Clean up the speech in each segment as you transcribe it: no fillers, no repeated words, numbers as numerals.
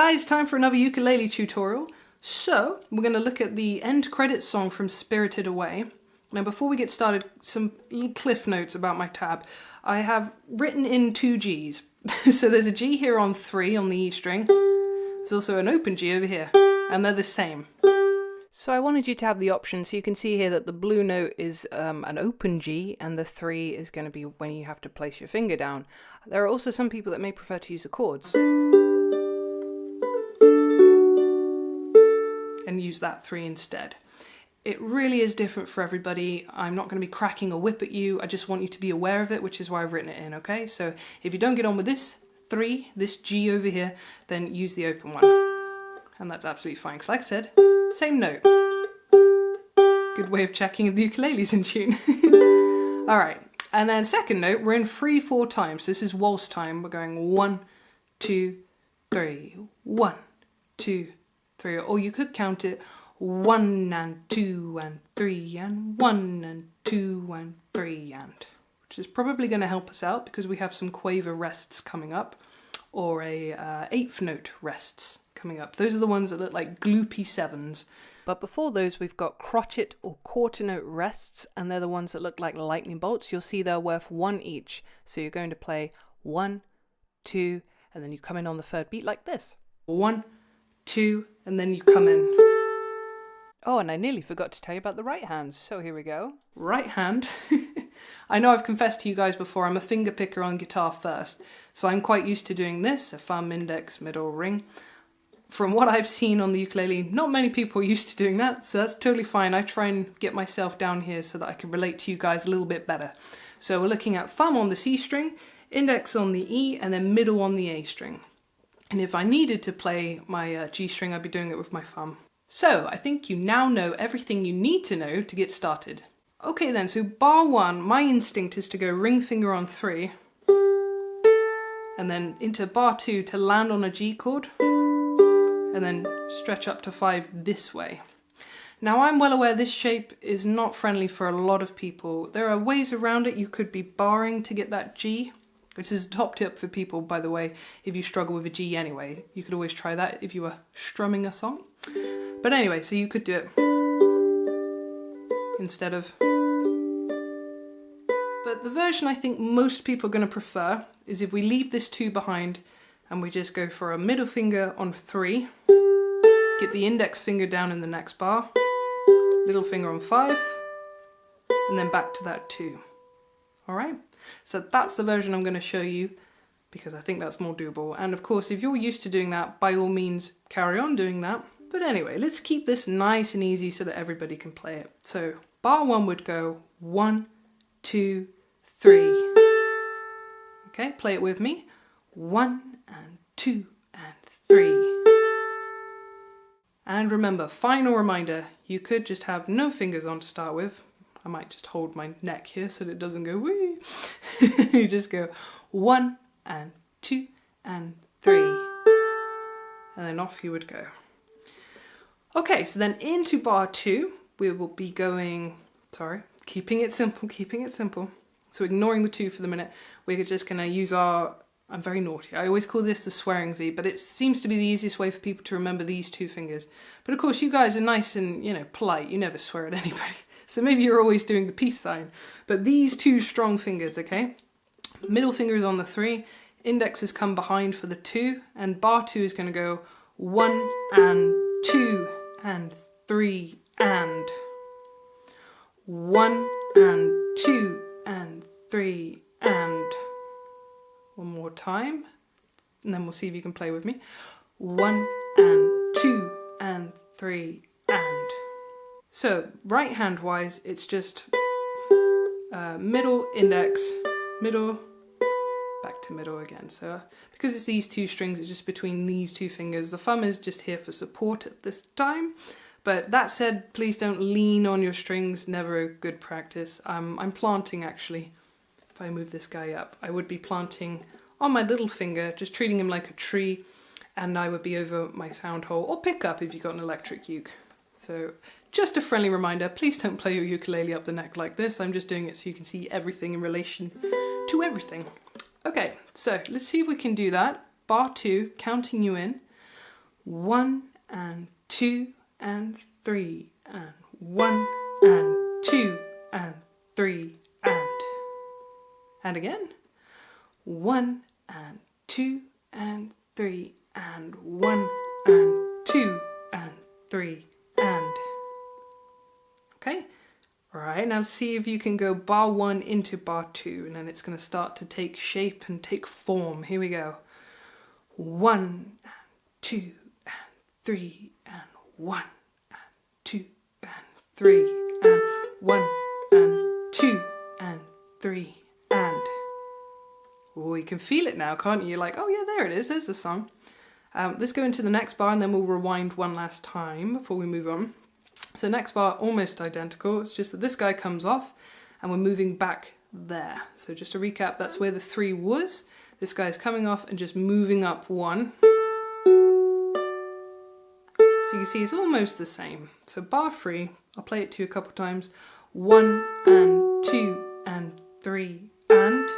guys, time for another ukulele tutorial. So, we're going to look at the end credits song from Spirited Away. Now before we get started, some little cliff notes about my tab. I have written in 2 Gs. So there's a G here on 3 on the E string. There's also an open G over here, and they're the same. So I wanted you to have the option, so you can see here that the blue note is an open G, and the 3 is going to be when you have to place your finger down. There are also some people that may prefer to use the chords and use that 3 instead. It really is different for everybody. I'm not going to be cracking a whip at you, I just want you to be aware of it, which is why I've written it in, okay? So if you don't get on with this 3, this G over here, then use the open one. And that's absolutely fine, because like I said, same note. Good way of checking if the ukulele's in tune. Alright, and then second note, we're in 3/4 time, so this is waltz time. We're going 1, 2, 3, 1, 2, 3, or you could count it 1 and 2 and 3 and 1 and 2 and 3 and, which is probably going to help us out because we have some quaver rests coming up, or a 8th note rests coming up. Those are the ones that look like gloopy 7s. But before those we've got crotchet or quarter note rests, and they're the ones that look like lightning bolts. You'll see they're worth 1 each. So you're going to play 1, 2, and then you come in on the 3rd beat like this. 1, 2, and then you come in. Oh, and I nearly forgot to tell you about the right hand, so here we go. Right hand. I know I've confessed to you guys before, I'm a finger picker on guitar first, so I'm quite used to doing this, a thumb, index, middle, ring. From what I've seen on the ukulele, not many people are used to doing that, so that's totally fine. I try and get myself down here so that I can relate to you guys a little bit better. So we're looking at thumb on the C string, index on the E, and then middle on the A string. And if I needed to play my G string, I'd be doing it with my thumb. So I think you now know everything you need to know to get started. Okay then, so bar 1, my instinct is to go ring finger on 3, and then into bar 2 to land on a G chord, and then stretch up to 5 this way. Now I'm well aware this shape is not friendly for a lot of people. There are ways around it. You could be barring to get that G, which is a top tip for people, by the way, if you struggle with a G anyway. You could always try that if you were strumming a song. But anyway, so you could do it instead of... But the version I think most people are going to prefer is if we leave this 2 behind and we just go for a middle finger on 3, get the index finger down in the next bar, little finger on 5, and then back to that 2. Alright? So that's the version I'm going to show you because I think that's more doable. And of course, if you're used to doing that, by all means, carry on doing that. But anyway, let's keep this nice and easy so that everybody can play it. So bar 1 would go 1, 2, 3. Okay, play it with me. 1 and 2 and 3. And remember, final reminder, you could just have no fingers on to start with. I might just hold my neck here so that it doesn't go wee. You just go 1 and 2 and 3. And then off you would go. Okay, so then into bar 2, we will be going, keeping it simple. So ignoring the 2 for the minute, we're just going to use our, I'm very naughty, I always call this the swearing V, but it seems to be the easiest way for people to remember these 2 fingers. But of course you guys are nice and, polite, you never swear at anybody. So maybe you're always doing the peace sign. But these 2 strong fingers, okay? Middle finger is on the 3, index has come behind for the 2, and bar 2 is going to go 1 and 2 and 3 and 1 and 2 and 3 and one more time, and then we'll see if you can play with me. 1 and 2 and 3 and. So right hand wise, it's just middle, index, middle, back to middle again. So because it's these 2 strings, it's just between these 2 fingers. The thumb is just here for support at this time. But that said, please don't lean on your strings, never a good practice. I'm planting actually. If I move this guy up, I would be planting on my little finger, just treating him like a tree, and I would be over my sound hole, or pick up if you've got an electric uke. So just a friendly reminder, please don't play your ukulele up the neck like this. I'm just doing it so you can see everything in relation to everything. Okay, so let's see if we can do that. Bar 2, counting you in. 1 and 2 and 3 and 1 and 2 and 3 and again. 1 and 2 and 3 and 1 and 2 and 3 and. Okay, all right, now see if you can go bar 1 into bar 2, and then it's going to start to take shape and take form. Here we go. 1 and 2 and 3 and 1 and 2 and 3 and 1 and 2 and 3 and. Oh, you can feel it now, can't you? You're like, oh yeah, there it is, there's the song. Let's go into the next bar and then we'll rewind one last time before we move on. So next bar, almost identical, it's just that this guy comes off and we're moving back there. So just to recap, that's where the 3 was. This guy's coming off and just moving up 1. So you can see it's almost the same. So bar 3, I'll play it to you a couple times. 1 and 2 and 3 and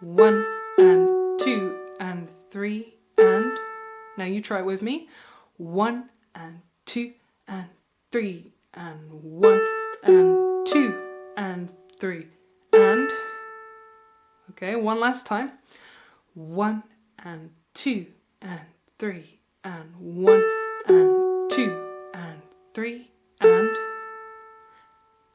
1 and 2 and 3 and. Now you try it with me. 1 and 2 and 3 and 1 and 2 and 3 and. Okay, one last time. 1 and 2 and 3 and 1 and 2 and 3 and.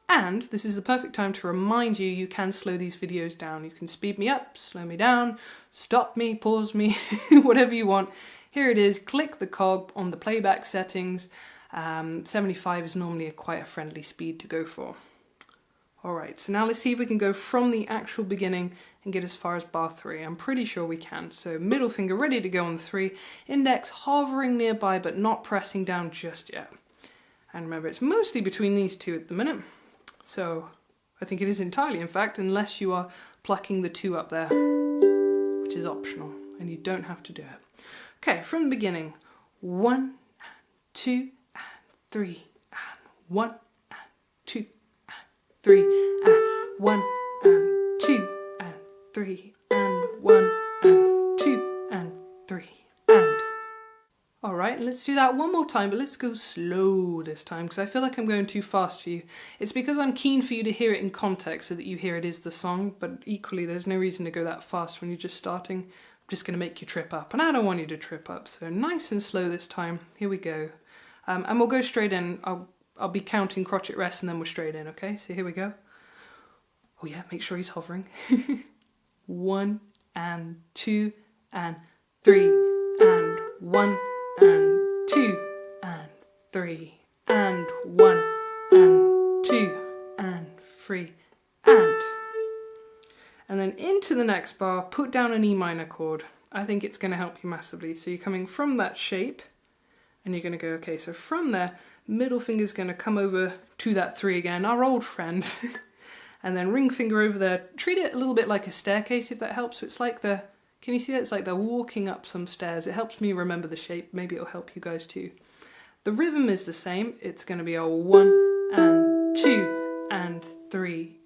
And this is the perfect time to remind you, you can slow these videos down. You can speed me up, slow me down, stop me, pause me, whatever you want. Here it is, click the cog on the playback settings. 75 is normally quite a friendly speed to go for. Alright, so now let's see if we can go from the actual beginning and get as far as bar 3. I'm pretty sure we can. So middle finger ready to go on the 3, index hovering nearby but not pressing down just yet. And remember, it's mostly between these two at the minute. So I think it is entirely, in fact, unless you are plucking the 2 up there, which is optional and you don't have to do it. Okay, from the beginning, 1 and 2 and 3 and 1 and 2 and 3 and 1 and 2 and 3 and 1 and 2 and 3 and. Alright, let's do that one more time, but let's go slow this time because I feel like I'm going too fast for you. It's because I'm keen for you to hear it in context so that you hear it is the song, but equally there's no reason to go that fast when you're just starting. I'm just going to make you trip up, and I don't want you to trip up, so nice and slow this time. Here we go. And we'll go straight in. I'll be counting crotchet rest and then we're straight in, okay? So here we go. Oh yeah, make sure he's hovering. 1 and 2 and 3 and 1 and 2 and 3 and 1 and 2 and 3 and then into the next bar, put down an E minor chord. I think it's going to help you massively. So you're coming from that shape and you're going to go, okay, so from there, middle finger's going to come over to that 3 again, our old friend, and then ring finger over there. Treat it a little bit like a staircase if that helps. So it's like the, can you see that? It's like they're walking up some stairs. It helps me remember the shape. Maybe it'll help you guys too. The rhythm is the same. It's going to be a 1 and 2 and 3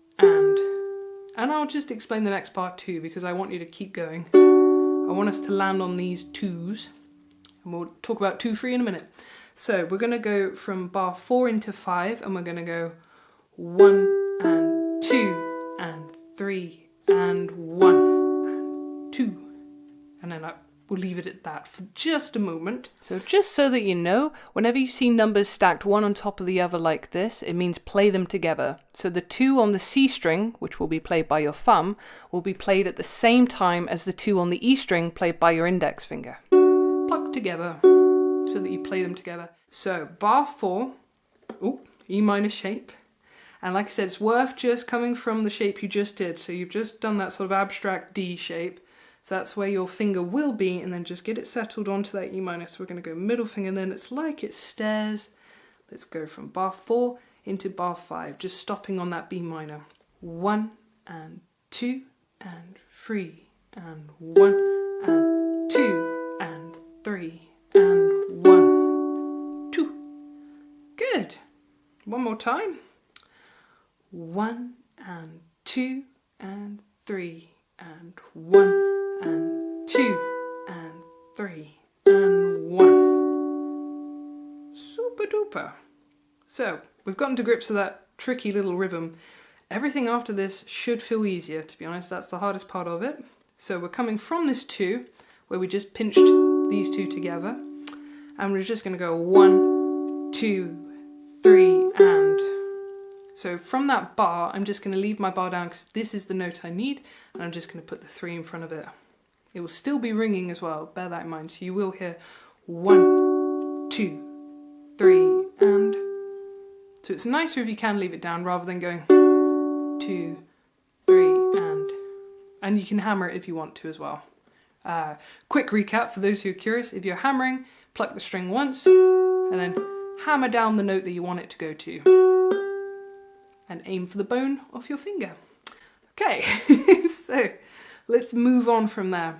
and I'll just explain the next part too because I want you to keep going. I want us to land on these 2s and we'll talk about 2, 3 in a minute. So we're going to go from bar 4 into 5 and we're going to go 1 and 2 and 3 and 1 and 2 and then we'll leave it at that for just a moment. So just so that you know, whenever you see numbers stacked one on top of the other like this, it means play them together. So the 2 on the C string, which will be played by your thumb, will be played at the same time as the 2 on the E string played by your index finger. Pluck together so that you play them together. So bar 4, E minor shape. And like I said, it's worth just coming from the shape you just did. So you've just done that sort of abstract D shape. So that's where your finger will be, and then just get it settled onto that E minor. So we're going to go middle finger, and then it's like it stairs. Let's go from bar 4 into bar 5, just stopping on that B minor. 1 and 2 and 3 and 1 and 2 and 3 and 1, 2. Good. One more time. 1 and 2 and 3 and 1 and 2 and 3 and 1. super duper. So we've gotten to grips with that tricky little rhythm. Everything after this should feel easier, to be honest. That's the hardest part of it. So we're coming from this 2, where we just pinched these 2 together. And we're just going to go 1, 2, 3, and. So from that bar, I'm just going to leave my bar down because this is the note I need. And I'm just going to put the 3 in front of it. It will still be ringing as well, bear that in mind. So you will hear 1, 2, 3, and. So it's nicer if you can leave it down rather than going 2, 3, and. And you can hammer it if you want to as well. Quick recap for those who are curious. If you're hammering, pluck the string once, and then hammer down the note that you want it to go to. And aim for the bone off your finger. Okay, so let's move on from there.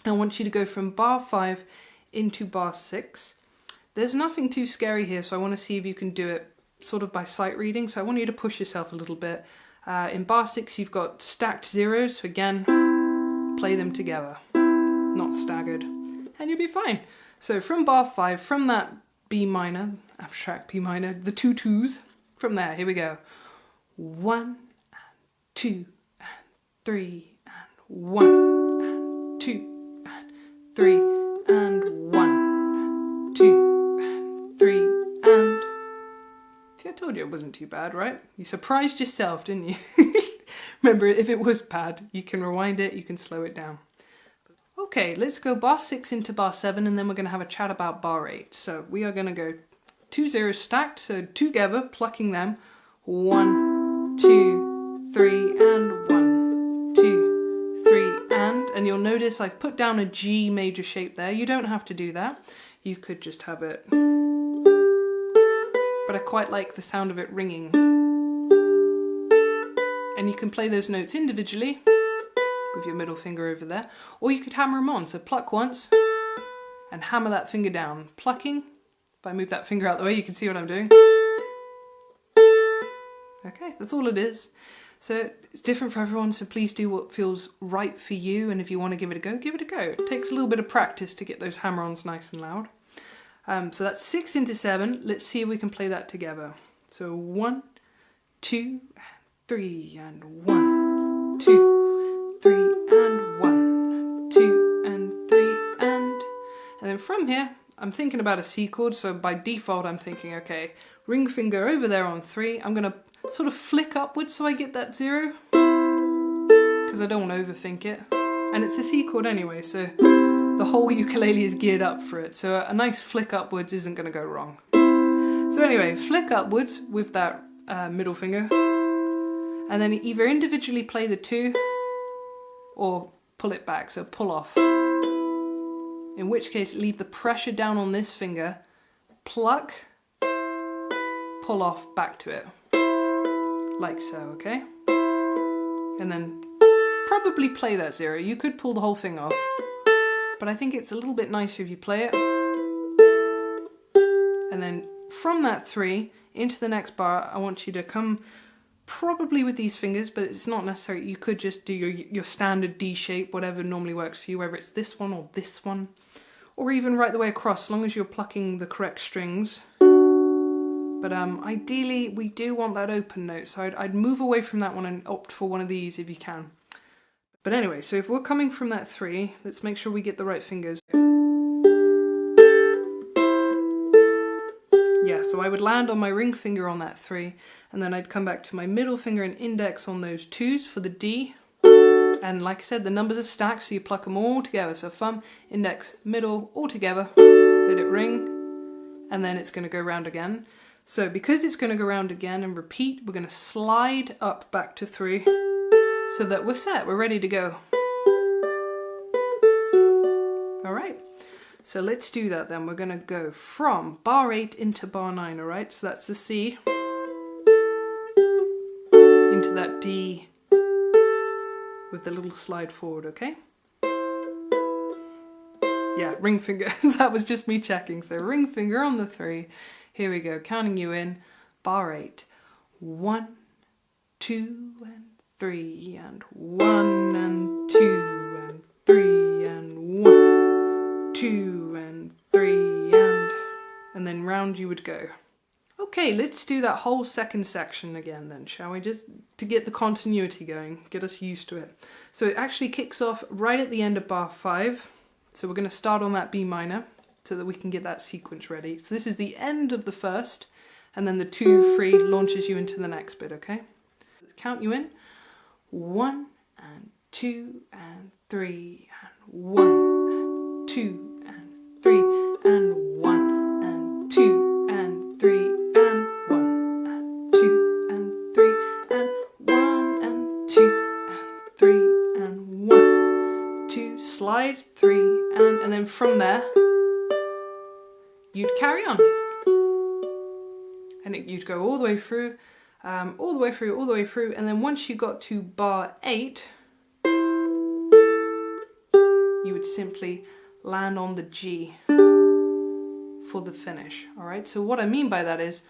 I want you to go from bar 5 into bar 6. There's nothing too scary here, so I want to see if you can do it sort of by sight reading. So I want you to push yourself a little bit. In bar 6 you've got stacked zeros, so again, play them together, not staggered, and you'll be fine. So from bar 5, from that B minor, abstract B minor, the 2 2s, from there, here we go. 1 and 2 and 3 and 1 and 2 and 3 and 1 and 2 and 3 and. See, I told you it wasn't too bad, right? You surprised yourself, didn't you? Remember, if it was bad, you can rewind it, you can slow it down. Okay, let's go bar 6 into bar 7, and then we're going to have a chat about bar 8. So we are going to go 2 zeros stacked, so together, plucking them. 1, 2, 3, and 1, 2, 3, and you'll notice I've put down a G major shape there. You don't have to do that. You could just have it. But I quite like the sound of it ringing. And you can play those notes individually with your middle finger over there, or you could hammer them on. So pluck once and hammer that finger down. Plucking, if I move that finger out the way, you can see what I'm doing. Okay, that's all it is. So it's different for everyone, so please do what feels right for you, and if you want to give it a go, give it a go. It takes a little bit of practice to get those hammer-ons nice and loud. So that's 6 into 7. Let's see if we can play that together. So 1, 2, 3, and 1, 2, 3, and 1, 2, and 3, and then from here, I'm thinking about a C chord, so by default I'm thinking, okay, ring finger over there on 3, I'm going to sort of flick upwards so I get that 0, because I don't want to overthink it, and it's a C chord anyway, so the whole ukulele is geared up for it, so a nice flick upwards isn't going to go wrong. So anyway, flick upwards with that middle finger, and then either individually play the 2 or pull it back, so pull off. In which case, leave the pressure down on this finger, pluck, pull off back to it, like so, okay? And then probably play that 0. You could pull the whole thing off, but I think it's a little bit nicer if you play it. And then from that 3 into the next bar, I want you to come probably with these fingers, but it's not necessary. You could just do your standard D shape, whatever normally works for you, whether it's this one or this one, or even right the way across, as long as you're plucking the correct strings. But ideally, we do want that open note, so I'd move away from that one and opt for one of these if you can. But anyway, so if we're coming from that 3, let's make sure we get the right fingers. Yeah, so I would land on my ring finger on that 3, and then I'd come back to my middle finger and index on those 2s for the D. And like I said, the numbers are stacked, so you pluck them all together. So thumb, index, middle, all together. Let it ring, and then it's going to go round again. So because it's going to go round again and repeat, we're going to slide up back to 3 so that we're set, we're ready to go. Alright, so let's do that then. We're going to go from bar 8 into bar 9, alright? So that's the C into that D with the little slide forward, okay? Yeah, ring finger, that was just me checking. So ring finger on the 3. Here we go, counting you in. Bar 8. 1, 2, and 3, and 1, and 2, and 3, and 1, 2, and 3, and then round you would go. Okay, let's do that whole second section again then, shall we? Just to get the continuity going, get us used to it. So it actually kicks off right at the end of bar 5. So we're going to start on that B minor so that we can get that sequence ready. So this is the end of the first, and then the 2-3 launches you into the next bit, okay? Let's count you in. 1 and 2 and 3 and 1 and 2 and 3 and 1 and 2 and 3 and 1 and 2 and 3 and 1 and 2 and 3 and 1, 2, slide 3 and then from there you'd carry on. And you'd go all the way through, all the way through, all the way through, and then once you got to bar 8, you would simply land on the G for the finish. All right, so what I mean by that is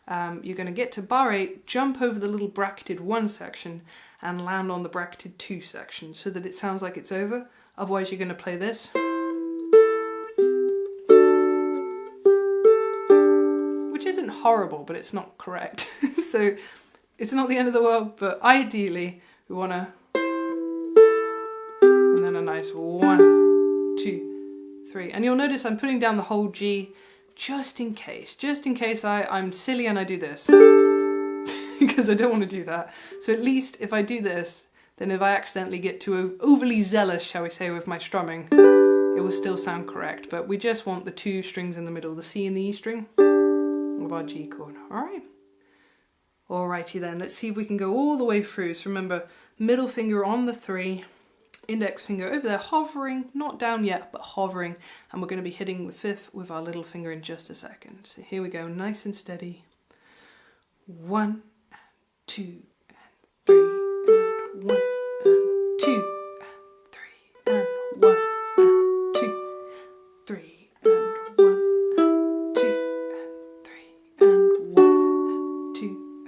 you're going to get to bar 8, jump over the little bracketed 1 section and land on the bracketed 2 section so that it sounds like it's over. Otherwise you're going to play this. Which isn't horrible, but it's not correct. So it's not the end of the world, but ideally we want to, and then a nice 1, 2, 3. And you'll notice I'm putting down the whole G just in case I'm silly and I do this. Because I don't want to do that. So at least if I do this, then if I accidentally get too overly zealous, shall we say, with my strumming, it will still sound correct. But we just want the 2 strings in the middle, the C and the E string of our G chord. Alright. Alrighty then, let's see if we can go all the way through. So remember, middle finger on the 3, index finger over there hovering, not down yet, but hovering. And we're going to be hitting the 5th with our little finger in just a second. So here we go, nice and steady. 1 and 2 and 3 and 1 and 2 and 3 and 1 and 2, 3 and 1 and 2 and 3 and 1 and 2 and 3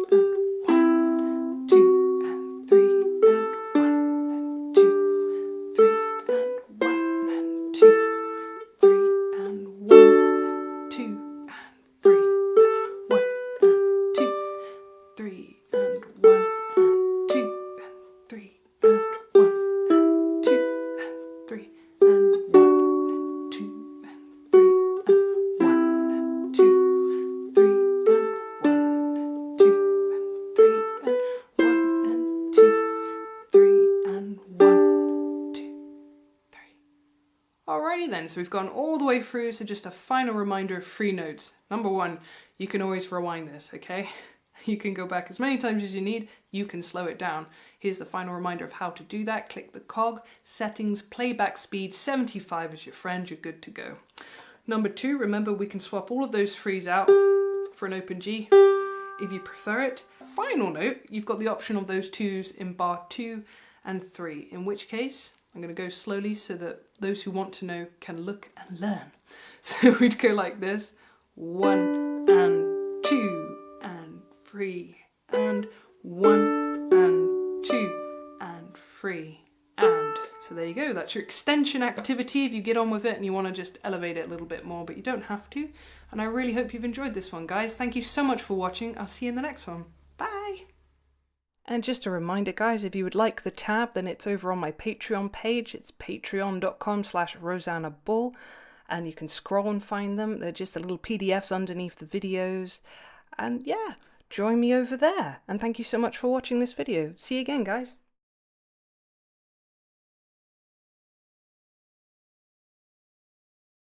and 1, 2 and 3 and 1 and 2, 3 and 1 and 2, 3 and 1 and 2 and 3 and 1 and 2, 3 and 1 and 2 and 3 and 1 and 2 and 3 and 1 and 2 and 3 and 1 and 2, 3 and 1 and 2 and 3 and 1 and 2, 3 and 1, 2, 3. Alrighty then, so we've gone all the way through, so just a final reminder of 3 notes. Number 1, you can always rewind this, okay? You can go back as many times as you need, you can slow it down. Here's the final reminder of how to do that. Click the cog, settings, playback speed, 75 is your friend, you're good to go. Number 2, remember we can swap all of those 3s out for an open G if you prefer it. Final note, you've got the option of those 2s in bar 2 and 3, in which case I'm going to go slowly so that those who want to know can look and learn. So we'd go like this, 1 and 2 and 3 and 1 and 2 and 3 and. So there you go, that's your extension activity if you get on with it and you want to just elevate it a little bit more, but you don't have to. And I really hope you've enjoyed this one, guys. Thank you so much for watching. I'll see you in the next one. Bye! And just a reminder, guys, if you would like the tab, then it's over on my Patreon page. It's patreon.com/RosannaBull, and you can scroll and find them. They're just the little PDFs underneath the videos. And yeah, join me over there. And thank you so much for watching this video. See you again, guys.